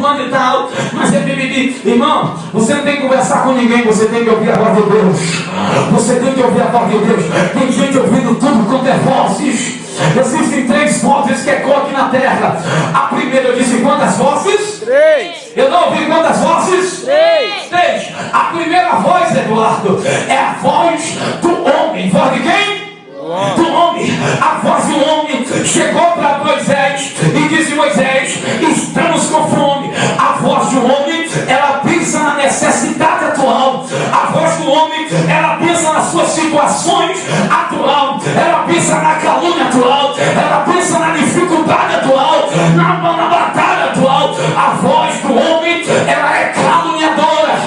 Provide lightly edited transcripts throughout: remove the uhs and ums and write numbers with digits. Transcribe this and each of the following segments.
fulano e tal, mas é bibibi. Irmão, você não tem que conversar com ninguém, você tem que ouvir a voz de Deus. Você tem que ouvir a voz de Deus. Tem gente ouvindo tudo quanto é vozes. Existem 3 vozes que ecoam aqui na terra. A primeira eu disse quantas vozes? 3. Eu não ouvi quantas vozes? 3. A primeira voz, Eduardo, é a voz do homem. Voz de quem? Do homem. A voz do homem chegou para Moisés e disse: Moisés, estamos com fome. A voz do homem, ela pensa na necessidade atual. A voz do homem, ela pensa nas suas situações atual. Ela pensa na calúnia atual. Ela pensa na dificuldade atual, na batalha atual. A voz do homem, ela é caluniadora.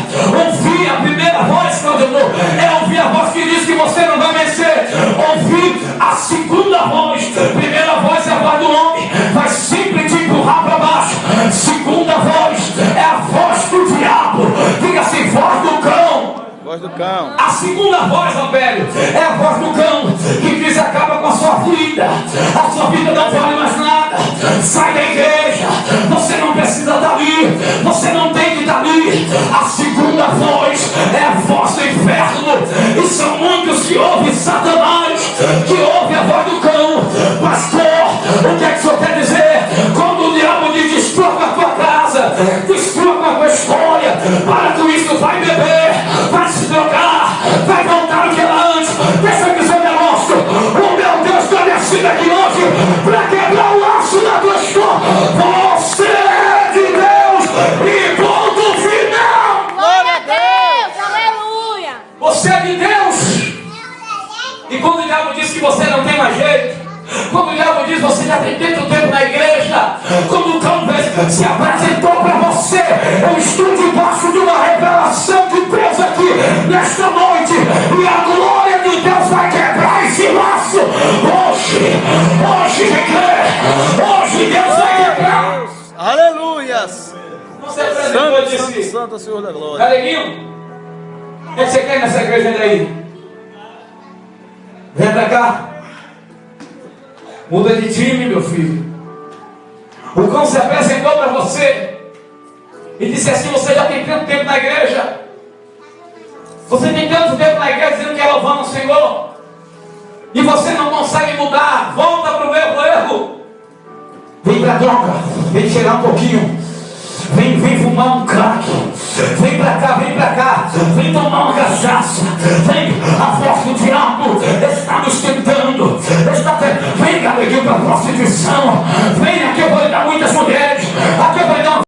Ouvir a primeira voz, Claudemir, é ouvir a voz que diz que você não vai vencer. Ouvir a segunda voz. Primeira voz é a voz do homem, vai sempre te empurrar para baixo. Segunda voz é a voz do diabo. Diga assim: voz do cão. Voz do cão. A segunda voz, ó velho, é a voz do cão, que diz: acaba com a sua vida. A sua vida não vale mais nada. Sai da igreja. Você não precisa estar ali. Você não tem que estar ali. A segunda voz é a voz do inferno. E são muitos que ouvem Satanás, que ouvem a voz do cão. Pastor, o que é que o senhor quer dizer? Quando o diabo diz: destrua com a tua casa, destrua com a tua história, para com isso, vai beber, vai se drogar, vai voltar o que era antes. Deixa eu dizer um negócio: o meu Deus está descendo aqui hoje para quebrar o laço da tua história. Você é de Deus e ponto final. Glória a Deus, aleluia. Você é de Deus. E quando o diabo diz que você não tem mais jeito, quando o diabo diz que você já tem tanto tempo na igreja, quando o cão se apresentou para você, eu estou debaixo de uma revelação de Deus aqui nesta noite, e a glória de Deus vai quebrar esse laço hoje Deus vai quebrar. Aleluias. Você apresentou e Santo, disse: santo, Senhor da glória. Galeguinho, o que você quer nessa igreja daí? Vem pra cá. Muda de time, meu filho. O cão se apresentou para você e disse assim: você já tem tanto tempo na igreja, você tem tanto tempo na igreja dizendo que é louvando o Senhor, e você não consegue mudar. Volta para o mesmo erro. Vem pra droga, vem tirar um pouquinho, vem fumar um crack, vem pra cá, vem tomar uma cachaça, vem. A voz do diabo está nos tentando, vem, Galeguinho, pra prostituição, vem aqui. Eu vou lhe dar muitas mulheres, aqui eu vou lhe dar